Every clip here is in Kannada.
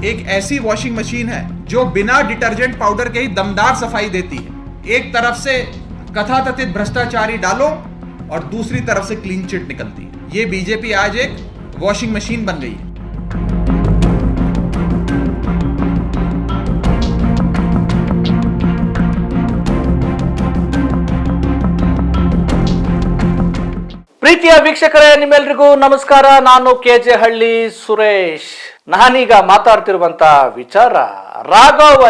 एक ऐसी वॉशिंग मशीन है जो बिना डिटर्जेंट पाउडर के ही दमदार सफाई देती है। एक तरफ से कथाकथित भ्रष्टाचारी डालो और दूसरी तरफ से क्लीन चिट निकलती है। ये बीजेपी आज एक वॉशिंग मशीन बन गई है। ಪ್ರೀತಿಯ ವೀಕ್ಷಕರೇ, ನಿಮ್ಮೆಲ್ರಿಗೂ ನಮಸ್ಕಾರ. ನಾನು ಕೆಜೆ ಹಳ್ಳಿ ಸುರೇಶ್. ನಾನೀಗ ಮಾತಾಡ್ತಿರುವಂತ ವಿಚಾರ ರಾಘವ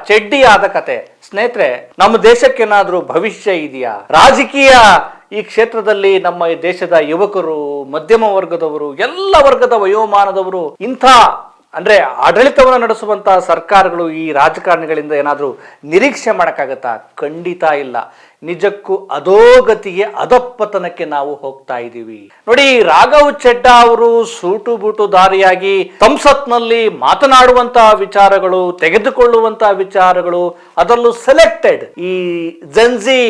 ಚೆಡ್ಡಿ ಆದ ಕತೆ. ಸ್ನೇಹಿತರೆ, ನಮ್ಮ ದೇಶಕ್ಕೇನಾದ್ರೂ ಭವಿಷ್ಯ ಇದೆಯಾ? ರಾಜಕೀಯ ಈ ಕ್ಷೇತ್ರದಲ್ಲಿ ನಮ್ಮ ದೇಶದ ಯುವಕರು, ಮಧ್ಯಮ ವರ್ಗದವರು, ಎಲ್ಲ ವರ್ಗದ ವಯೋಮಾನದವರು ಇಂಥ ಅಂದ್ರೆ ಆಡಳಿತವನ್ನು ನಡೆಸುವಂತಹ ಸರ್ಕಾರಗಳು ಈ ರಾಜಕಾರಣಿಗಳಿಂದ ಏನಾದ್ರೂ ನಿರೀಕ್ಷೆ ಮಾಡಕ್ಕಾಗತ್ತಾ? ಖಂಡಿತ ಇಲ್ಲ. ನಿಜಕ್ಕೂ ಅಧೋಗತಿಗೆ, ಅಧಪತನಕ್ಕೆ ನಾವು ಹೋಗ್ತಾ ಇದ್ದೀವಿ. ನೋಡಿ, ರಾಘವ್ ಚೆಡ್ಡಾ ಅವರು ಸೂಟು ಬೂಟು ದಾರಿಯಾಗಿ ಸಂಸತ್ನಲ್ಲಿ ಮಾತನಾಡುವಂತಹ ವಿಚಾರಗಳು, ತೆಗೆದುಕೊಳ್ಳುವಂತಹ ವಿಚಾರಗಳು, ಅದರಲ್ಲೂ ಸೆಲೆಕ್ಟೆಡ್ ಈ ಜೆನ್ಜಿ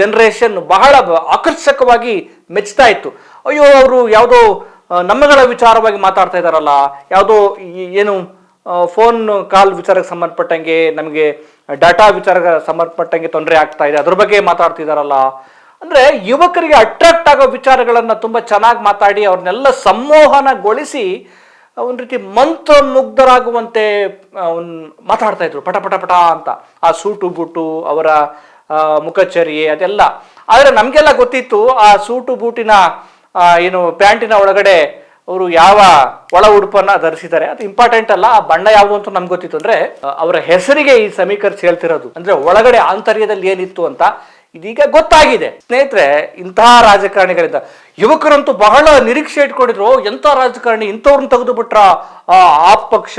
ಜನರೇಷನ್ ಬಹಳ ಆಕರ್ಷಕವಾಗಿ ಮೆಚ್ಚುತ್ತಾ ಇತ್ತು. ಅಯ್ಯೋ, ಅವರು ಯಾವುದೋ ನಮ್ಮಗಳ ವಿಚಾರವಾಗಿ ಮಾತಾಡ್ತಾ ಇದ್ದಾರಲ್ಲ, ಯಾವುದೋ ಏನು ಫೋನ್ ಕಾಲ್ ವಿಚಾರಕ್ಕೆ ಸಂಬಂಧಪಟ್ಟಂಗೆ, ನಮಗೆ ಡಾಟಾ ವಿಚಾರಕ್ಕೆ ಸಂಬಂಧಪಟ್ಟಂಗೆ ತೊಂದರೆ ಆಗ್ತಾ ಇದೆ, ಅದ್ರ ಬಗ್ಗೆ ಮಾತಾಡ್ತಿದಾರಲ್ಲ. ಅಂದ್ರೆ ಯುವಕರಿಗೆ ಅಟ್ರಾಕ್ಟ್ ಆಗೋ ವಿಚಾರಗಳನ್ನ ತುಂಬಾ ಚೆನ್ನಾಗಿ ಮಾತಾಡಿ ಅವ್ರನ್ನೆಲ್ಲ ಸಂಮೋಹನಗೊಳಿಸಿ ಒಂದ್ ರೀತಿ ಮಂತ್ರ ಮುಗ್ಧರಾಗುವಂತೆ ಮಾತಾಡ್ತಾ ಇದ್ರು, ಪಟ ಪಟ ಪಟ ಅಂತ. ಆ ಸೂಟು ಬೂಟು, ಅವರ ಮುಖಚರ್ಯೆ ಅದೆಲ್ಲ. ಆದ್ರೆ ನಮ್ಗೆಲ್ಲ ಗೊತ್ತಿತ್ತು ಆ ಸೂಟು ಬೂಟಿನ ಏನು ಪ್ಯಾಂಟಿನ ಒಳಗಡೆ ಅವರು ಯಾವ ಒಳ ಉಡುಪನ್ನ ಧರಿಸಿದ್ದಾರೆ, ಅದು ಇಂಪಾರ್ಟೆಂಟ್ ಅಲ್ಲ. ಆ ಬಣ್ಣ ಯಾವುದು ಅಂತ ನಮ್ಗೆ ಗೊತ್ತಿತ್ತು. ಅಂದ್ರೆ ಅವರ ಹೆಸರಿಗೆ ಈ ಸಮೀಕರಿಸಿ ಹೇಳ್ತಿರೋದು, ಅಂದ್ರೆ ಒಳಗಡೆ ಆಂತರ್ಯದಲ್ಲಿ ಏನಿತ್ತು ಅಂತ ಇದೀಗ ಗೊತ್ತಾಗಿದೆ. ಸ್ನೇಹಿತರೆ, ಇಂತಹ ರಾಜಕಾರಣಿಗಳಿಂದ ಯುವಕರಂತೂ ಬಹಳ ನಿರೀಕ್ಷೆ ಇಟ್ಕೊಂಡಿದ್ರು. ಎಂಥ ರಾಜಕಾರಣಿ, ಇಂಥವ್ರನ್ನ ತೆಗೆದು ಬಿಟ್ರ ಆ ಪಕ್ಷ,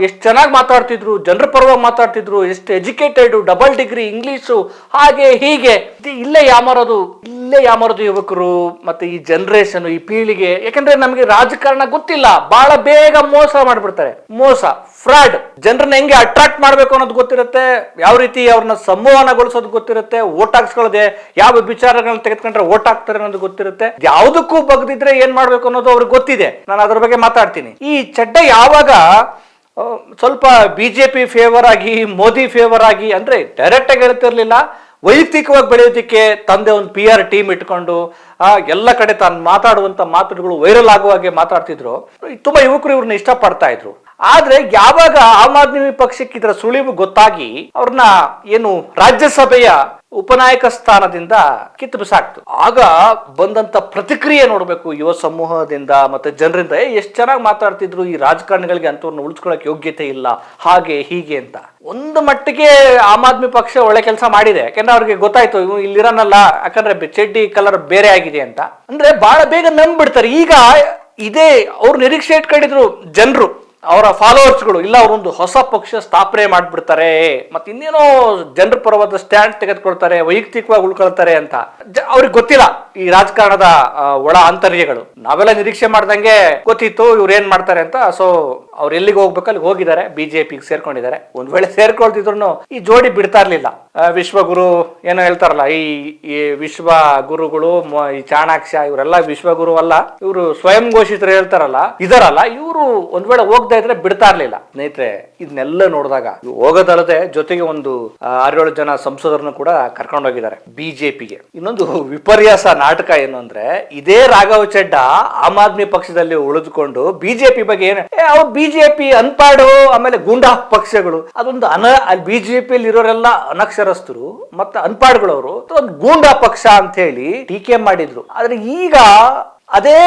ಎಷ್ಟು ಚೆನ್ನಾಗಿ ಮಾತಾಡ್ತಿದ್ರು, ಜನರ ಪರವಾಗಿ ಮಾತಾಡ್ತಿದ್ರು, ಎಷ್ಟು ಎಜುಕೇಟೆಡ್, ಡಬಲ್ ಡಿಗ್ರಿ, ಇಂಗ್ಲಿಷು, ಹಾಗೆ ಹೀಗೆ. ಇಲ್ಲೇ ಯಾಮಾರೋದು ಯುವಕರು ಮತ್ತೆ ಈ ಜನರೇಷನ್, ಈ ಪೀಳಿಗೆ. ಯಾಕಂದ್ರೆ ನಮಗೆ ರಾಜಕಾರಣ ಗೊತ್ತಿಲ್ಲ, ಬಹಳ ಬೇಗ ಮೋಸ ಮಾಡ್ಬಿಡ್ತಾರೆ. ಮೋಸ, ಫ್ರಾಡ್. ಜನರನ್ನ ಹೆಂಗೆ ಅಟ್ರಾಕ್ಟ್ ಮಾಡ್ಬೇಕು ಅನ್ನೋದು ಗೊತ್ತಿರುತ್ತೆ, ಯಾವ ರೀತಿ ಅವ್ರನ್ನ ಸಂವಹನಗೊಳಿಸೋದು ಗೊತ್ತಿರುತ್ತೆ, ಓಟ್ ಹಾಕ್ಸ್ಕೊಳ್ಳೋದೆ, ಯಾವ ವಿಚಾರಗಳನ್ನ ತೆಗೆದುಕೊಂಡ್ರೆ ಓಟ್ ಹಾಕ್ತಾರೆ ಅನ್ನೋದು ಗೊತ್ತಿರುತ್ತೆ. ಯಾವುದಕ್ಕೂ ಬಗ್ದಿದ್ರೆ ಏನ್ ಮಾಡ್ಬೇಕು ಅನ್ನೋದು ಅವ್ರಿಗೆ ಗೊತ್ತಿದೆ. ನಾನು ಅದ್ರ ಬಗ್ಗೆ ಮಾತಾಡ್ತೀನಿ. ಈ ಚೆಡ್ಡಾ ಯಾವಾಗ ಸ್ವಲ್ಪ ಬಿಜೆಪಿ ಫೇವರ್ ಆಗಿ, ಮೋದಿ ಫೇವರ್ ಆಗಿ, ಅಂದ್ರೆ ಡೈರೆಕ್ಟ್ ಆಗಿ ಹೇಳ್ತಿರ್ಲಿಲ್ಲ, ವೈಯಕ್ತಿಕವಾಗಿ ಬೆಳೆಯೋದಕ್ಕೆ ತಂದೆ ಒಂದು PR ಟೀಮ್ ಇಟ್ಕೊಂಡು ಎಲ್ಲ ಕಡೆ ತಾನು ಮಾತಾಡುವಂತ ಮಾತುಗಳು ವೈರಲ್ ಆಗುವ ಹಾಗೆ ಮಾತಾಡ್ತಿದ್ರು. ತುಂಬಾ ಯುವಕರು ಇವ್ರನ್ನ ಇಷ್ಟಪಡ್ತಾ ಇದ್ರು. ಆದ್ರೆ ಯಾವಾಗ ಆಮ್ ಆದ್ಮಿ ಪಕ್ಷಕ್ಕೆ ಇದರ ಸುಳಿವು ಗೊತ್ತಾಗಿ ಅವ್ರನ್ನ ಏನು ರಾಜ್ಯಸಭೆಯ ಉಪನಾಯಕ ಸ್ಥಾನದಿಂದ ಕಿತ್ತು ಬಿಸಾಕ್ತು, ಆಗ ಬಂದಂತ ಪ್ರತಿಕ್ರಿಯೆ ನೋಡ್ಬೇಕು ಯುವ ಸಮೂಹದಿಂದ ಮತ್ತೆ ಜನರಿಂದ. ಎಷ್ಟು ಚೆನ್ನಾಗಿ ಮಾತಾಡ್ತಿದ್ರು, ಈ ರಾಜಕಾರಣಿಗಳಿಗೆ ಅಂತವ್ರನ್ನ ಉಳಿಸ್ಕೊಳಕ್ ಯೋಗ್ಯತೆ ಇಲ್ಲ, ಹಾಗೆ ಹೀಗೆ ಅಂತ. ಒಂದು ಮಟ್ಟಿಗೆ ಆಮ್ ಆದ್ಮಿ ಪಕ್ಷ ಒಳ್ಳೆ ಕೆಲಸ ಮಾಡಿದೆ. ಯಾಕಂದ್ರೆ ಅವ್ರಿಗೆ ಗೊತ್ತಾಯ್ತು ಇವ್ ಇಲ್ಲಿರನಲ್ಲ, ಯಾಕಂದ್ರೆ ಚೆಡ್ಡಿ ಕಲರ್ ಬೇರೆ ಆಗಿದೆ ಅಂತ. ಅಂದ್ರೆ ಬಹಳ ಬೇಗ ನಂಬ್ಬಿಡ್ತಾರೆ. ಈಗ ಇದೇ ಅವ್ರು ನಿರೀಕ್ಷೆ ಇಟ್ಕೊಂಡಿದ್ರು ಜನರು, ಅವರ ಫಾಲೋವರ್ಸ್ಗಳು, ಇಲ್ಲ ಅವರೊಂದು ಹೊಸ ಪಕ್ಷ ಸ್ಥಾಪನೆ ಮಾಡ್ಬಿಡ್ತಾರೆ, ಮತ್ತೆ ಇನ್ನೇನೋ ಜನರ ಪರವಾದ ಸ್ಟ್ಯಾಂಡ್ ತೆಗೆದುಕೊಳ್ತಾರೆ, ವೈಯಕ್ತಿಕವಾಗಿ ಉಳ್ಕೊಳ್ತಾರೆ ಅಂತ. ಅವ್ರಿಗೆ ಗೊತ್ತಿಲ್ಲ ಈ ರಾಜಕಾರಣದ ಒಳ ಆಂತರ್ಯಗಳು. ನಾವೆಲ್ಲ ನಿರೀಕ್ಷೆ ಮಾಡ್ದಂಗೆ ಗೊತ್ತಿತ್ತು ಇವ್ರು ಏನ್ ಮಾಡ್ತಾರೆ ಅಂತ. ಸೊ ಅವ್ರು ಎಲ್ಲಿಗೆ ಹೋಗ್ಬೇಕು ಅಲ್ಲಿಗೆ ಹೋಗಿದ್ದಾರೆ, ಬಿಜೆಪಿಗೆ ಸೇರ್ಕೊಂಡಿದ್ದಾರೆ. ಒಂದ್ ವೇಳೆ ಸೇರ್ಕೊಳ್ತಿದ್ರು ಈ ಜೋಡಿ ಬಿಡ್ತಾ ಇರ್ಲಿಲ್ಲ. ವಿಶ್ವಗುರು ಏನೋ ಹೇಳ್ತಾರಲ್ಲ, ಈ ವಿಶ್ವ ಗುರುಗಳು, ಈ ಚಾಣಾಕ್ಷ, ಇವರೆಲ್ಲ ವಿಶ್ವಗುರು ಅಲ್ಲ, ಇವರು ಸ್ವಯಂ ಘೋಷಿತರು ಹೇಳ್ತಾರಲ್ಲ, ಇದರಲ್ಲ, ಇವರು ಒಂದ್ ವೇಳೆ ಹೋಗ್ತಾ ಇದ್ರೆ ಬಿಡ್ತಾ ಇರ್ಲಿಲ್ಲ. ಸ್ನೇಹಿತರೆ, ಇದನ್ನೆಲ್ಲ ನೋಡಿದಾಗ ಹೋಗೋದಲ್ಲದೆ ಜೊತೆಗೆ ಒಂದು 6-7 ಜನ ಸಂಸದರನ್ನು ಕೂಡ ಕರ್ಕೊಂಡು ಹೋಗಿದ್ದಾರೆ ಬಿಜೆಪಿಗೆ. ಇನ್ನೊಂದು ವಿಪರ್ಯಾಸ ನಾಟಕ ಏನು ಅಂದ್ರೆ, ಇದೇ ರಾಘವ್ ಚೆಡ್ಡಾ ಆಮ್ ಆದ್ಮಿ ಪಕ್ಷದಲ್ಲಿ ಉಳಿದುಕೊಂಡು ಬಿಜೆಪಿ ಬಗ್ಗೆ ಏನು, ಅವ್ರು ಬಿಜೆಪಿ ಅನ್ಪಾಡು, ಆಮೇಲೆ ಗೂಂಡಾ ಪಕ್ಷಗಳು, ಅದೊಂದು ಅಲ್ಲಿ ಬಿಜೆಪಿಯಲ್ಲಿ ಇರೋರೆಲ್ಲ ಅನಕ್ಷರಸ್ಥರು ಮತ್ತೆ ಅನ್ಪಾಡ್ಗಳವರು, ಒಂದು ಗೂಂಡಾ ಪಕ್ಷ ಅಂತ ಹೇಳಿ ಟೀಕೆ ಮಾಡಿದ್ರು. ಆದ್ರೆ ಈಗ ಅದೇ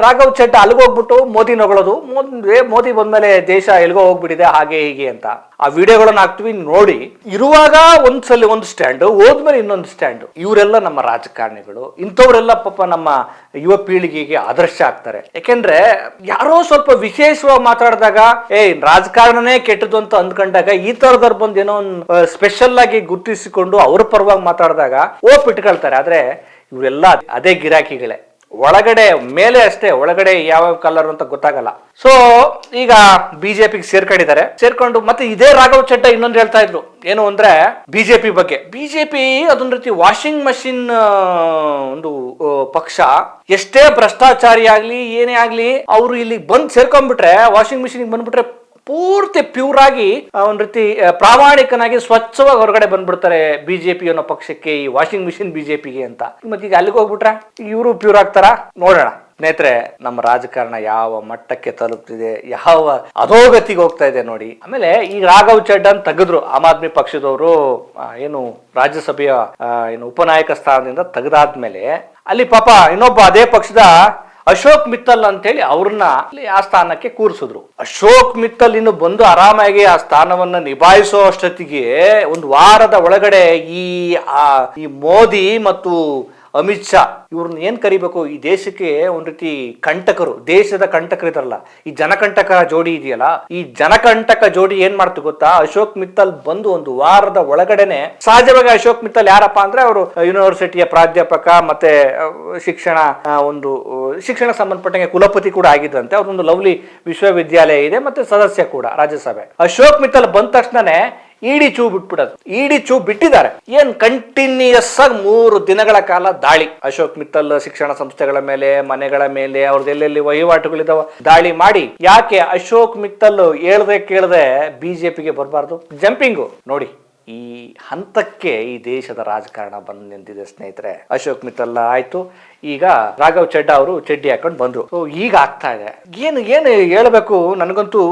ರಾಘವ್ ಚೆಡ್ಡಾ ಅಲ್ಲಿಗೋಗ್ಬಿಟ್ಟು ಮೋದಿ ನಗಳೋದು, ಮೋದಿ ಬಂದ್ಮೇಲೆ ದೇಶ ಎಲ್ಗೋ ಹೋಗ್ಬಿಟ್ಟಿದೆ, ಹಾಗೆ ಹೀಗೆ ಅಂತ. ಆ ವಿಡಿಯೋಗಳನ್ನ ಹಾಕ್ತಿವಿ ನೋಡಿ. ಇರುವಾಗ ಒಂದ್ಸಲಿ ಒಂದು ಸ್ಟ್ಯಾಂಡ್, ಹೋದ್ಮೇಲೆ ಇನ್ನೊಂದು ಸ್ಟ್ಯಾಂಡ್. ಇವರೆಲ್ಲ ನಮ್ಮ ರಾಜಕಾರಣಿಗಳು, ಇಂಥವ್ರೆಲ್ಲ ಪಾಪ ನಮ್ಮ ಯುವ ಪೀಳಿಗೆಗೆ ಆದರ್ಶ ಆಗ್ತಾರೆ. ಯಾಕೆಂದ್ರೆ ಯಾರೋ ಸ್ವಲ್ಪ ವಿಶೇಷವಾಗಿ ಮಾತಾಡಿದಾಗ ರಾಜಕಾರಣನೇ ಕೆಟ್ಟದ್ದು ಅಂತ ಅಂದ್ಕೊಂಡಾಗ ಈ ತರದವ್ರು ಬಂದು ಏನೋ ಒಂದು ಸ್ಪೆಷಲ್ ಆಗಿ ಗುರುತಿಸಿಕೊಂಡು ಅವ್ರ ಪರವಾಗಿ ಮಾತಾಡಿದಾಗ ಇಟ್ಕೊಳ್ತಾರೆ. ಆದ್ರೆ ಇವರೆಲ್ಲ ಅದೇ ಗಿರಾಕಿಗಳೇ. ಒಳಗಡೆ ಮೇಲೆ ಅಷ್ಟೇ, ಒಳಗಡೆ ಯಾವ ಕಲರ್ ಅಂತ ಗೊತ್ತಾಗಲ್ಲ. ಸೊ ಈಗ ಬಿಜೆಪಿಗೆ ಸೇರ್ಕೊಂಡು ಮತ್ತೆ ಇದೇ ರಾಘವ್ ಚಡ್ಡಾ ಇನ್ನೊಂದು ಹೇಳ್ತಾ ಇದ್ರು, ಏನು ಅಂದ್ರೆ ಬಿಜೆಪಿ ಬಗ್ಗೆ. ಬಿಜೆಪಿ ಅದೊಂದು ರೀತಿ ವಾಷಿಂಗ್ ಮಷಿನ್ ಒಂದು ಪಕ್ಷ. ಎಷ್ಟೇ ಭ್ರಷ್ಟಾಚಾರಿ ಆಗ್ಲಿ ಏನೇ ಆಗ್ಲಿ ಅವರು ಇಲ್ಲಿ ಬಂದ್ ಸೇರ್ಕೊಂಡ್ಬಿಟ್ರೆ, ವಾಷಿಂಗ್ ಮಿಷಿನ್ ಬಂದ್ಬಿಟ್ರೆ ಪೂರ್ತಿ ಪ್ಯೂರ್ ಆಗಿ ಒಂದ್ ರೀತಿ ಪ್ರಾಮಾಣಿಕನಾಗಿ ಸ್ವಚ್ಛವಾಗಿ ಹೊರಗಡೆ ಬಂದ್ಬಿಡ್ತಾರೆ ಬಿಜೆಪಿ ಅನ್ನೋ ಪಕ್ಷಕ್ಕೆ, ಈ ವಾಷಿಂಗ್ ಮಿಷಿನ್ ಬಿಜೆಪಿಗೆ ಅಂತ. ಮತ್ತೆ ಈಗ ಅಲ್ಲಿಗೆ ಹೋಗ್ಬಿಟ್ರೆ ಇವರು ಪ್ಯೂರ್ ಆಗ್ತಾರ? ನೋಡೋಣ ಸ್ನೇಹಿತರೆ, ನಮ್ಮ ರಾಜಕಾರಣ ಯಾವ ಮಟ್ಟಕ್ಕೆ ತಲುಪ್ತಿದೆ, ಯಾವ ಅಧೋಗತಿಗೆ ಹೋಗ್ತಾ ಇದೆ ನೋಡಿ. ಆಮೇಲೆ ಈ ರಾಘವ್ ಚಡ್ಡನ್ ತೆಗೆದ್ರು ಆಮ್ ಆದ್ಮಿ ಪಕ್ಷದವರು, ಏನು ರಾಜ್ಯಸಭೆಯ ಏನು ಉಪನಾಯಕ ಸ್ಥಾನದಿಂದ ತೆಗೆದಾದ್ಮೇಲೆ ಅಲ್ಲಿ ಪಾಪ ಇನ್ನೊಬ್ಬ ಅದೇ ಪಕ್ಷದ ಅಶೋಕ್ ಮಿತ್ತಲ್ ಅಂತೇಳಿ ಅವ್ರನ್ನ ಆ ಸ್ಥಾನಕ್ಕೆ ಕೂರಿಸಿದ್ರು. ಅಶೋಕ್ ಮಿತ್ತಲ್ ಇನ್ನು ಬಂದು ಆರಾಮಾಗಿ ಆ ಸ್ಥಾನವನ್ನ ನಿಭಾಯಿಸೋ ಅಷ್ಟೊತ್ತಿಗೆ ಒಂದು ವಾರದ ಒಳಗಡೆ ಈ ಮೋದಿ ಮತ್ತು ಅಮಿತ್ ಶಾ ಇವ್ರನ್ನ ಏನ್ ಕರಿಬೇಕು, ಈ ದೇಶಕ್ಕೆ ಒಂದ್ ರೀತಿ ಕಂಟಕರು, ದೇಶದ ಕಂಟಕರು ಇದಾರಲ್ಲ, ಈ ಜನಕಂಟಕ ಜೋಡಿ ಇದೆಯಲ್ಲ, ಈ ಜನಕಂಟಕ ಜೋಡಿ ಏನ್ ಮಾಡ್ತು ಗೊತ್ತಾ? ಅಶೋಕ್ ಮಿತ್ತಲ್ ಬಂದು ಒಂದು ವಾರದ ಒಳಗಡೆನೆ, ಸಹಜವಾಗಿ ಅಶೋಕ್ ಮಿತ್ತಲ್ ಯಾರಪ್ಪ ಅಂದ್ರೆ ಅವರು ಯೂನಿವರ್ಸಿಟಿಯ ಪ್ರಾಧ್ಯಾಪಕ ಮತ್ತೆ ಶಿಕ್ಷಣ ಸಂಬಂಧಪಟ್ಟಂಗೆ ಕುಲಪತಿ ಕೂಡ ಆಗಿದ್ದಂತೆ. ಅವ್ರೊಂದು ಲವ್ಲಿ ವಿಶ್ವವಿದ್ಯಾಲಯ ಇದೆ, ಮತ್ತೆ ಸದಸ್ಯ ಕೂಡ ರಾಜ್ಯಸಭೆ. ಅಶೋಕ್ ಮಿತ್ತಲ್ ಬಂದ ತಕ್ಷಣನೇ ಇಡಿ ಚೂ ಬಿಟ್ಬಿಡೋದು. ಇಡಿ ಚೂ ಬಿಟ್ಟಿದ್ದಾರೆ. ಏನ್ ಕಂಟಿನ್ಯೂಸ್ ಆಗಿ 3 ದಿನಗಳ ಕಾಲ ದಾಳಿ, ಅಶೋಕ್ ಮಿತ್ತಲ್ ಶಿಕ್ಷಣ ಸಂಸ್ಥೆಗಳ ಮೇಲೆ, ಮನೆಗಳ ಮೇಲೆ, ಅವ್ರದ್ದೆಲ್ಲೆಲ್ಲಿ ವಹಿವಾಟುಗಳಿದಾವ ದಾಳಿ ಮಾಡಿ. ಯಾಕೆ ಅಶೋಕ್ ಮಿತ್ತಲ್ ಹೇಳ್ದೆ ಕೇಳದೆ ಬಿಜೆಪಿಗೆ ಬರಬಾರ್ದು? ಜಂಪಿಂಗು ನೋಡಿ. ಈ ಹಂತಕ್ಕೆ ಈ ದೇಶದ ರಾಜಕಾರಣ ಬಂದು ನಿಂತಿದೆ ಸ್ನೇಹಿತರೆ. ಅಶೋಕ್ ಮಿತ್ತಲ್ ಆಯ್ತು, ಈಗ ರಾಘವ್ ಚಡ್ಡಾ ಅವರು ಚಡ್ಡಿ ಹಾಕೊಂಡು ಬಂದ್ರು. ಸೊ ಈಗ ಆಗ್ತಾ ಇದೆ. ಏನು ಹೇಳ್ಬೇಕು, ನನಗಂತೂ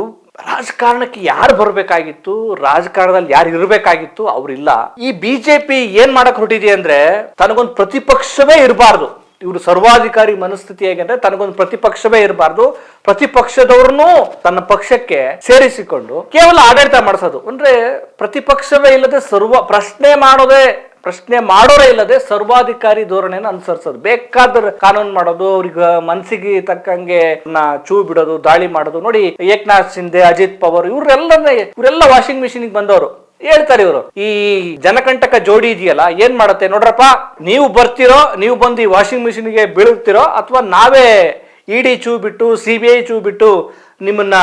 ರಾಜಕಾರಣಕ್ಕೆ ಯಾರು ಬರ್ಬೇಕಾಗಿತ್ತು, ರಾಜಕಾರಣದಲ್ಲಿ ಯಾರು ಇರಬೇಕಾಗಿತ್ತು, ಅವ್ರಿಲ್ಲ. ಈ ಬಿಜೆಪಿ ಏನ್ ಮಾಡಕ್ ಹೊರಟಿದೆ ಅಂದ್ರೆ, ತನಗೊಂದು ಪ್ರತಿಪಕ್ಷವೇ ಇರಬಾರ್ದು. ಇವರು ಸರ್ವಾಧಿಕಾರಿ ಮನಸ್ಥಿತಿ ಹೇಗೆ, ತನಗೊಂದು ಪ್ರತಿಪಕ್ಷವೇ ಇರಬಾರ್ದು, ಪ್ರತಿಪಕ್ಷದವ್ರನ್ನೂ ತನ್ನ ಪಕ್ಷಕ್ಕೆ ಸೇರಿಸಿಕೊಂಡು ಕೇವಲ ಆಡಳಿತ ಮಾಡಿಸೋದು. ಅಂದ್ರೆ ಪ್ರತಿಪಕ್ಷವೇ ಇಲ್ಲದೆ ಪ್ರಶ್ನೆ ಮಾಡೋರೇ ಇಲ್ಲದೆ ಸರ್ವಾಧಿಕಾರಿ ಧೋರಣೆಯನ್ನು ಅನುಸರಿಸೋದು, ಬೇಕಾದ ಕಾನೂನು ಮಾಡೋದು, ಅವ್ರಿಗೆ ಮನಸ್ಸಿಗೆ ತಕ್ಕಂಗೆ ಚೂ ಬಿಡೋದು, ದಾಳಿ ಮಾಡೋದು. ನೋಡಿ, ಏಕನಾಥ್ ಶಿಂದೆ, ಅಜಿತ್ ಪವಾರ್ ಇವರೆಲ್ಲ ವಾಷಿಂಗ್ ಮಿಷಿನ್ ಬಂದವರು. ಹೇಳ್ತಾರೆ ಇವರು, ಈ ಜನಕಂಟಕ ಜೋಡಿ ಇದೆಯಲ್ಲ ಏನ್ ಮಾಡುತ್ತೆ ನೋಡ್ರಪ್ಪ, ನೀವು ಬರ್ತಿರೋ, ನೀವು ಬಂದು ಈ ವಾಷಿಂಗ್ ಮಿಷಿನ್ಗೆ ಬೀಳುತ್ತಿರೋ, ಅಥವಾ ನಾವೇ ಇಡಿ ಚೂ ಬಿಟ್ಟು CBI ಚೂ ಬಿಟ್ಟು ನಿಮ್ಮನ್ನ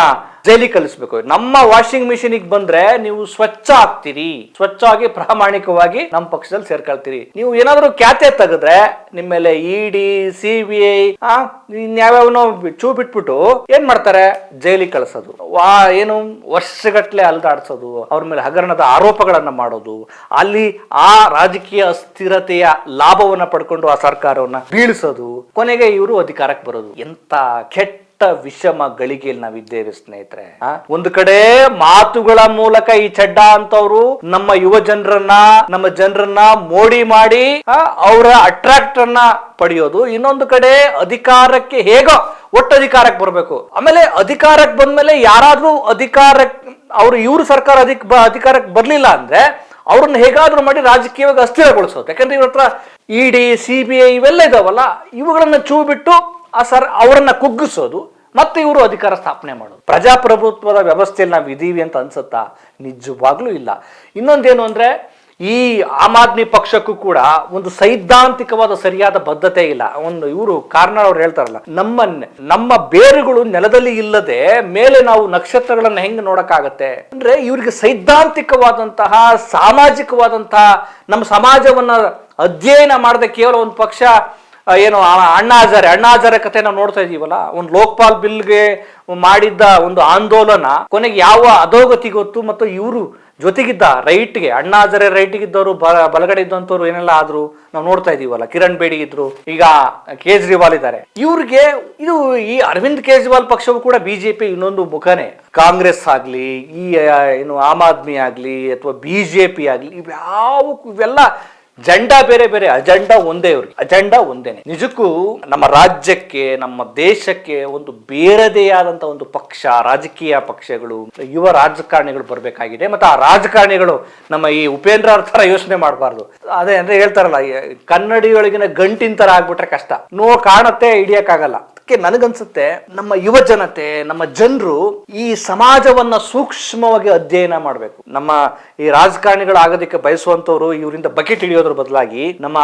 ಜೈಲಿಗೆ ಕಳಿಸ್ಬೇಕು. ನಮ್ಮ ವಾಷಿಂಗ್ ಮಿಷಿನ್ ಬಂದ್ರೆ ನೀವು ಸ್ವಚ್ಛ ಆಗ್ತೀರಿ, ಸ್ವಚ್ಛವಾಗಿ ಪ್ರಾಮಾಣಿಕವಾಗಿ ನಮ್ಮ ಪಕ್ಷದಲ್ಲಿ ಸೇರ್ಕೊಳ್ತೀರಿ. ನೀವು ಏನಾದ್ರು ಖ್ಯಾತೆ ತೆಗೆದ್ರೆ ನಿಮ್ಮ ಮೇಲೆ ಇಡಿ CBI ಇನ್ಯಾವ್ಯಾವನೋ ಚೂ ಬಿಟ್ಬಿಟ್ಟು ಏನ್ ಮಾಡ್ತಾರೆ, ಜೈಲಿಗೆ ಕಳಿಸೋದು, ಏನು ವರ್ಷಗಟ್ಲೆ ಅಲ್ದಾಡ್ಸೋದು, ಅವ್ರ ಮೇಲೆ ಹಗರಣದ ಆರೋಪಗಳನ್ನ ಮಾಡೋದು, ಅಲ್ಲಿ ಆ ರಾಜಕೀಯ ಅಸ್ಥಿರತೆಯ ಲಾಭವನ್ನ ಪಡ್ಕೊಂಡು ಆ ಸರ್ಕಾರವನ್ನ ಬೀಳಿಸೋದು, ಕೊನೆಗೆ ಇವರು ಅಧಿಕಾರಕ್ಕೆ ಬರೋದು. ಎಂತ ಕೆಟ್ಟ ವಿಷಮ ಗಳಿಗೆಯಲ್ಲಿ ನಾವಿದ್ದೇವೆ ಸ್ನೇಹಿತರೆ. ಒಂದು ಕಡೆ ಮಾತುಗಳ ಮೂಲಕ ಈ ಚಡ್ಡಾ ಅಂತವ್ರು ನಮ್ಮ ಯುವ ಜನರನ್ನ ಮೋಡಿ ಮಾಡಿ ಅವರ ಅಟ್ರಾಕ್ಟ್ ಅನ್ನ ಪಡೆಯೋದು. ಇನ್ನೊಂದು ಕಡೆ ಅಧಿಕಾರಕ್ಕೆ ಹೇಗೋ ಒಟ್ಟು ಅಧಿಕಾರಕ್ಕೆ ಬರಬೇಕು. ಆಮೇಲೆ ಅಧಿಕಾರಕ್ಕೆ ಬಂದ್ಮೇಲೆ ಯಾರಾದ್ರೂ ಇವ್ರ ಸರ್ಕಾರ ಅಧಿಕಾರಕ್ಕೆ ಬರ್ಲಿಲ್ಲ ಅಂದ್ರೆ ಅವ್ರನ್ನ ಹೇಗಾದ್ರೂ ಮಾಡಿ ರಾಜಕೀಯವಾಗಿ ಅಸ್ಥಿರಗೊಳಿಸೋದು. ಯಾಕಂದ್ರೆ ಇವ್ರ ಹತ್ರ ಇಡಿ CBI ಇವೆಲ್ಲ ಇದಾವಲ್ಲ, ಇವುಗಳನ್ನ ಚೂ ಬಿಟ್ಟು ಅವರನ್ನ ಕುಗ್ಗಿಸೋದು, ಮತ್ತೆ ಇವರು ಅಧಿಕಾರ ಸ್ಥಾಪನೆ ಮಾಡೋದು. ಪ್ರಜಾಪ್ರಭುತ್ವದ ವ್ಯವಸ್ಥೆಯಲ್ಲಿ ನಾವು ಇದೀವಿ ಅಂತ ಅನ್ಸುತ್ತಾ? ನಿಜವಾಗ್ಲೂ ಇಲ್ಲ. ಇನ್ನೊಂದೇನು ಅಂದ್ರೆ, ಈ ಆಮ್ ಆದ್ಮಿ ಪಕ್ಷಕ್ಕೂ ಕೂಡ ಒಂದು ಸೈದ್ಧಾಂತಿಕವಾದ ಸರಿಯಾದ ಬದ್ಧತೆ ಇಲ್ಲ. ಇವರು ಕಾರ್ನಾಡ್ ಅವ್ರು ಹೇಳ್ತಾರಲ್ಲ, ನಮ್ಮ ಬೇರುಗಳು ನೆಲದಲ್ಲಿ ಇಲ್ಲದೆ ಮೇಲೆ ನಾವು ನಕ್ಷತ್ರಗಳನ್ನ ಹೆಂಗ್ ನೋಡಕ್ಕಾಗತ್ತೆ ಅಂದ್ರೆ, ಇವ್ರಿಗೆ ಸೈದ್ಧಾಂತಿಕವಾದಂತಹ ಸಾಮಾಜಿಕವಾದಂತಹ ನಮ್ಮ ಸಮಾಜವನ್ನ ಅಧ್ಯಯನ ಮಾಡದೆ ಕೇವಲ ಒಂದು ಪಕ್ಷ ಏನು ಅಣ್ಣಾ ಹಜಾರೆ ಕಥೆ ನಾವು ನೋಡ್ತಾ ಇದೀವಲ್ಲ, ಒಂದು ಲೋಕಪಾಲ್ ಬಿಲ್ಗೆ ಮಾಡಿದ್ದ ಒಂದು ಆಂದೋಲನ ಕೊನೆಗೆ ಯಾವ ಅಧೋಗತಿ ಗೊತ್ತು. ಮತ್ತು ಇವರು ಜೊತೆಗಿದ್ದ ಅಣ್ಣಾ ಹಜಾರೆ ರೈಟಿಗಿದ್ದವರು, ಬಲಗಡೆ ಇದ್ದಂಥವ್ರು ಏನೆಲ್ಲ ಆದ್ರು ನಾವು ನೋಡ್ತಾ ಇದೀವಲ್ಲ. ಕಿರಣ್ ಬೇಡಿ ಇದ್ರು, ಈಗ ಕೇಜ್ರಿವಾಲ್ ಇದ್ದಾರೆ. ಇವ್ರಿಗೆ ಈ ಅರವಿಂದ್ ಕೇಜ್ರಿವಾಲ್ ಪಕ್ಷವು ಕೂಡ ಬಿಜೆಪಿ ಇನ್ನೊಂದು ಮುಖನೇ. ಕಾಂಗ್ರೆಸ್ ಆಗ್ಲಿ, ಏನು ಆಮ್ ಆದ್ಮಿ ಆಗ್ಲಿ, ಅಥವಾ ಬಿಜೆಪಿ ಆಗ್ಲಿ, ಇವೆಲ್ಲ ಜೆಂಡಾ ಬೇರೆ ಬೇರೆ, ಅಜೆಂಡಾ ಒಂದೇ. ಇವ್ರಿಗೆ ಅಜೆಂಡಾ ಒಂದೇನೆ. ನಿಜಕ್ಕೂ ನಮ್ಮ ರಾಜ್ಯಕ್ಕೆ, ನಮ್ಮ ದೇಶಕ್ಕೆ ಒಂದು ಬೇರೆದೇ ಆದಂತ ಒಂದು ಪಕ್ಷ, ರಾಜಕೀಯ ಪಕ್ಷಗಳು, ಯುವ ರಾಜಕಾರಣಿಗಳು ಬರ್ಬೇಕಾಗಿದೆ. ಮತ್ತೆ ಆ ರಾಜಕಾರಣಿಗಳು ನಮ್ಮ ಈ ಉಪೇಂದ್ರ ತರ ಯೋಚನೆ ಮಾಡಬಾರ್ದು. ಅದೇ ಅಂದ್ರೆ ಹೇಳ್ತಾರಲ್ಲ, ಕನ್ನಡಿಯೊಳಗಿನ ಗಂಟಿನ ತರ ಆಗ್ಬಿಟ್ರೆ ಕಷ್ಟ. ಕಾಣತ್ತೆ, ಹಿಡಿಯಕ್ಕಾಗಲ್ಲ. ನನಗನ್ಸುತ್ತೆ ನಮ್ಮ ಯುವ ಜನತೆ, ನಮ್ಮ ಜನರು ಈ ಸಮಾಜವನ್ನ ಸೂಕ್ಷ್ಮವಾಗಿ ಅಧ್ಯಯನ ಮಾಡಬೇಕು. ನಮ್ಮ ಈ ರಾಜಕಾರಣಿಗಳಾಗೋದಕ್ಕೆ ಬಯಸುವಂತವ್ರು ಇವರಿಂದ ಬಕೆಟ್ ಹಿಡಿಯೋದ್ರ ಬದಲಾಗಿ ನಮ್ಮ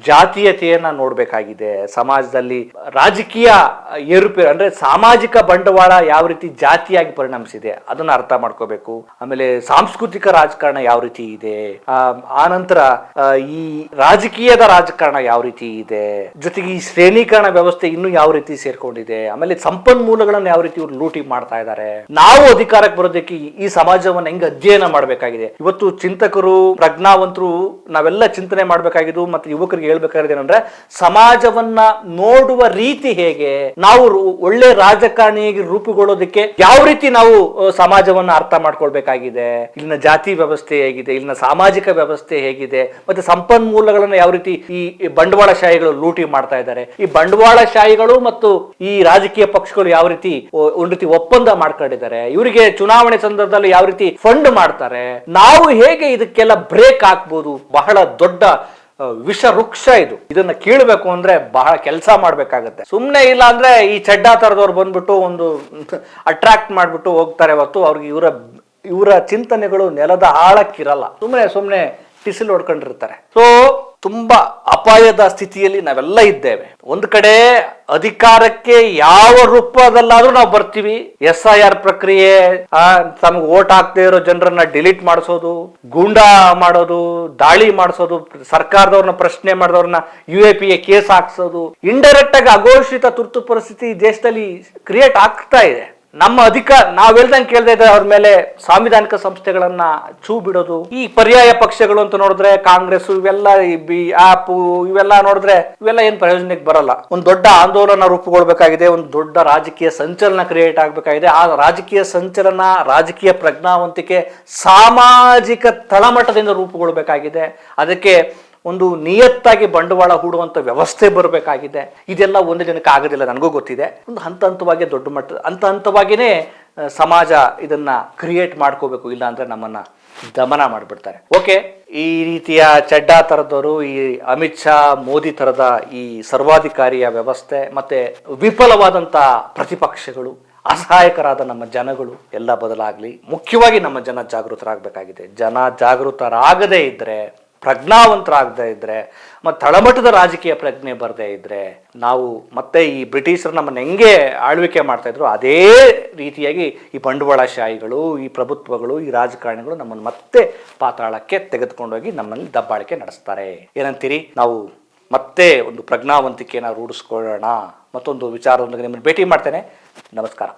ಜಾತೀಯತೆಯನ್ನ ನೋಡ್ಬೇಕಾಗಿದೆ. ಸಮಾಜದಲ್ಲಿ ರಾಜಕೀಯ ಏರುಪೇರು ಅಂದ್ರೆ ಸಾಮಾಜಿಕ ಬಂಡವಾಳ ಯಾವ ರೀತಿ ಜಾತಿಯಾಗಿ ಪರಿಣಮಿಸಿದೆ ಅದನ್ನ ಅರ್ಥ ಮಾಡ್ಕೋಬೇಕು. ಆಮೇಲೆ ಸಾಂಸ್ಕೃತಿಕ ರಾಜಕಾರಣ ಯಾವ ರೀತಿ ಇದೆ, ಆ ನಂತರ ಈ ರಾಜಕೀಯದ ರಾಜಕಾರಣ ಯಾವ ರೀತಿ ಇದೆ, ಜೊತೆಗೆ ಈ ಶ್ರೇಣೀಕರಣ ವ್ಯವಸ್ಥೆ ಇನ್ನು ಯಾವ ರೀತಿ ಸೇರ್ಕೊಂಡಿದೆ, ಆಮೇಲೆ ಸಂಪನ್ಮೂಲಗಳನ್ನ ಯಾವ ರೀತಿ ಇವ್ರು ಲೂಟಿ ಮಾಡ್ತಾ ಇದ್ದಾರೆ. ನಾವು ಅಧಿಕಾರಕ್ಕೆ ಬರೋದಕ್ಕೆ ಈ ಸಮಾಜವನ್ನ ಹೆಂಗ್ ಅಧ್ಯಯನ ಮಾಡಬೇಕಾಗಿದೆ. ಇವತ್ತು ಚಿಂತಕರು, ಪ್ರಜ್ಞಾವಂತರು ನಾವೆಲ್ಲ ಚಿಂತನೆ ಮಾಡಬೇಕಾಗಿದ್ದು ಮತ್ತೆ ಯುವಕರಿಗೆ ಹೇಳ್ಬೇಕಾಗಿದೆ ಏನಂದ್ರೆ ಸಮಾಜವನ್ನ ನೋಡುವ ರೀತಿ ಹೇಗೆ, ನಾವು ಒಳ್ಳೆ ರಾಜಕಾರಣಿಯಾಗಿ ರೂಪುಗೊಳ್ಳೋದಕ್ಕೆ ಯಾವ ರೀತಿ ನಾವು ಸಮಾಜವನ್ನ ಅರ್ಥ ಮಾಡ್ಕೊಳ್ಬೇಕಾಗಿದೆ, ಇಲ್ಲಿನ ಜಾತಿ ವ್ಯವಸ್ಥೆ ಹೇಗಿದೆ, ಇಲ್ಲಿನ ಸಾಮಾಜಿಕ ವ್ಯವಸ್ಥೆ ಹೇಗಿದೆ, ಮತ್ತೆ ಸಂಪನ್ಮೂಲಗಳನ್ನ ಯಾವ ರೀತಿ ಈ ಬಂಡವಾಳಶಾಹಿಗಳು ಲೂಟಿ ಮಾಡ್ತಾ ಇದ್ದಾರೆ, ಈ ಬಂಡವಾಳಶಾಹಿಗಳು ಮತ್ತು ಈ ರಾಜಕೀಯ ಪಕ್ಷಗಳು ಯಾವ ರೀತಿ ಒಂದ್ ರೀತಿ ಒಪ್ಪಂದ ಮಾಡ್ಕೊಂಡಿದ್ದಾರೆ, ಇವರಿಗೆ ಚುನಾವಣೆ ಸಂದರ್ಭದಲ್ಲಿ ಯಾವ ರೀತಿ ಫಂಡ್ ಮಾಡ್ತಾರೆ, ನಾವು ಹೇಗೆ ಇದಕ್ಕೆಲ್ಲ ಬ್ರೇಕ್ ಹಾಕ್ಬೋದು. ಬಹಳ ದೊಡ್ಡ ವಿಷ ವೃಕ್ಷ ಇದು. ಇದನ್ನ ಕೀಳ್ಬೇಕು ಅಂದ್ರೆ ಬಹಳ ಕೆಲಸ ಮಾಡ್ಬೇಕಾಗತ್ತೆ. ಸುಮ್ನೆ ಇಲ್ಲ ಅಂದ್ರೆ ಈ ಚಡ್ಡಾ ತರದವ್ರು ಬಂದ್ಬಿಟ್ಟು ಒಂದು ಅಟ್ರಾಕ್ಟ್ ಮಾಡ್ಬಿಟ್ಟು ಹೋಗ್ತಾರೆ ಹೊತ್ತು ಅವ್ರಿಗೆ ಇವರ ಚಿಂತನೆಗಳು ನೆಲದ ಆಳಕ್ಕಿರಲ್ಲ. ಸುಮ್ನೆ ಟಿಸಿಲ್ ಹೊಡ್ಕೊಂಡಿರ್ತಾರೆ. ಸೊ ತುಂಬಾ ಅಪಾಯದ ಸ್ಥಿತಿಯಲ್ಲಿ ನಾವೆಲ್ಲ ಇದ್ದೇವೆ. ಒಂದು ಕಡೆ ಅಧಿಕಾರಕ್ಕೆ ಯಾವ ರೂಪದಲ್ಲಾದ್ರೂ ನಾವು ಬರ್ತೀವಿ. SIR ಪ್ರಕ್ರಿಯೆ, ತಮಗೆ ಓಟ್ ಹಾಕ್ದೇ ಇರೋ ಜನರನ್ನ ಡಿಲೀಟ್ ಮಾಡಿಸೋದು, ಗೂಂಡಾ ಮಾಡೋದು, ದಾಳಿ ಮಾಡಿಸೋದು, ಸರ್ಕಾರದವ್ರನ್ನ ಪ್ರಶ್ನೆ ಮಾಡಿದವ್ರನ್ನ UAP ಕೇಸ್ ಹಾಕ್ಸೋದು, ಇಂಡೈರೆಕ್ಟ್ ಆಗಿ ಅಘೋಷಿತ ತುರ್ತು ಪರಿಸ್ಥಿತಿ ದೇಶದಲ್ಲಿ ಕ್ರಿಯೇಟ್ ಆಗ್ತಾ ಇದೆ. ನಮ್ಮ ಅಧಿಕಾರ ನಾವ್ ಹೇಳ್ದಂಗೆ ಕೇಳ್ತಾ ಇದ್ರೆ ಅವ್ರ ಮೇಲೆ ಸಾಂವಿಧಾನಿಕ ಸಂಸ್ಥೆಗಳನ್ನ ಛೂ ಬಿಡೋದು. ಈ ಪರ್ಯಾಯ ಪಕ್ಷಗಳು ಅಂತ ನೋಡಿದ್ರೆ ಕಾಂಗ್ರೆಸ್ ಇವೆಲ್ಲ ಇವೆಲ್ಲ ನೋಡಿದ್ರೆ ಇವೆಲ್ಲ ಏನ್ ಪ್ರಯೋಜನಕ್ಕೆ ಬರಲ್ಲ. ಒಂದು ದೊಡ್ಡ ಆಂದೋಲನ ರೂಪುಗೊಳ್ಬೇಕಾಗಿದೆ, ಒಂದು ದೊಡ್ಡ ರಾಜಕೀಯ ಸಂಚಲನ ಕ್ರಿಯೇಟ್ ಆಗ್ಬೇಕಾಗಿದೆ. ಆ ರಾಜಕೀಯ ಸಂಚಲನ, ರಾಜಕೀಯ ಪ್ರಜ್ಞಾವಂತಿಕೆ ಸಾಮಾಜಿಕ ತಳಮಟ್ಟದಿಂದ ರೂಪುಗೊಳ್ಬೇಕಾಗಿದೆ. ಅದಕ್ಕೆ ಒಂದು ನಿಯತ್ತಾಗಿ ಬಂಡವಾಳ ಹೂಡುವಂತ ವ್ಯವಸ್ಥೆ ಬರಬೇಕಾಗಿದೆ. ಇದೆಲ್ಲ ಒಂದೇ ದಿನಕ್ಕೆ ಆಗೋದಿಲ್ಲ, ನನಗೂ ಗೊತ್ತಿದೆ. ಒಂದು ಹಂತವಾಗಿ ದೊಡ್ಡ ಮಟ್ಟ ಹಂತವಾಗಿನೇ ಸಮಾಜ ಇದನ್ನ ಕ್ರಿಯೇಟ್ ಮಾಡ್ಕೋಬೇಕು, ಇಲ್ಲ ಅಂದ್ರೆ ನಮ್ಮನ್ನ ದಮನ ಮಾಡಿಬಿಡ್ತಾರೆ. ಓಕೆ, ಈ ರೀತಿಯ ಚಡ್ಡಾ ತರದವರು, ಈ ಅಮಿತ್ ಶಾ, ಮೋದಿ ತರದ ಈ ಸರ್ವಾಧಿಕಾರಿಯ ವ್ಯವಸ್ಥೆ ಮತ್ತೆ ವಿಫಲವಾದಂತ ಪ್ರತಿಪಕ್ಷಗಳು, ಅಸಹಾಯಕರಾದ ನಮ್ಮ ಜನಗಳು ಎಲ್ಲ ಬದಲಾಗ್ಲಿ. ಮುಖ್ಯವಾಗಿ ನಮ್ಮ ಜನ ಜಾಗೃತರಾಗಬೇಕಾಗಿದೆ. ಜನ ಜಾಗೃತರಾಗದೇ ಇದ್ರೆ, ಪ್ರಜ್ಞಾವಂತರಾಗದೇ ಇದ್ರೆ, ಮತ್ತು ತಳಮಟ್ಟದ ರಾಜಕೀಯ ಪ್ರಜ್ಞೆ ಬರದೇ ಇದ್ರೆ, ನಾವು ಮತ್ತೆ ಈ ಬ್ರಿಟಿಷರು ನಮ್ಮನ್ನು ಹೆಂಗೆ ಆಳ್ವಿಕೆ ಮಾಡ್ತಾ ಇದ್ರು ಅದೇ ರೀತಿಯಾಗಿ ಈ ಬಂಡವಾಳಶಾಹಿಗಳು, ಈ ಪ್ರಭುತ್ವಗಳು, ಈ ರಾಜಕಾರಣಿಗಳು ನಮ್ಮನ್ನು ಮತ್ತೆ ಪಾತಾಳಕ್ಕೆ ತೆಗೆದುಕೊಂಡೋಗಿ ನಮ್ಮಲ್ಲಿ ದಬ್ಬಾಳಿಕೆ ನಡೆಸ್ತಾರೆ. ಏನಂತೀರಿ? ನಾವು ಮತ್ತೆ ಒಂದು ಪ್ರಜ್ಞಾವಂತಿಕೆಯನ್ನು ರೂಢಿಸ್ಕೊಳ್ಳೋಣ. ಮತ್ತೊಂದು ವಿಚಾರದೊಂದಿಗೆ ನಿಮ್ಮನ್ನು ಭೇಟಿ ಮಾಡ್ತೇನೆ. ನಮಸ್ಕಾರ.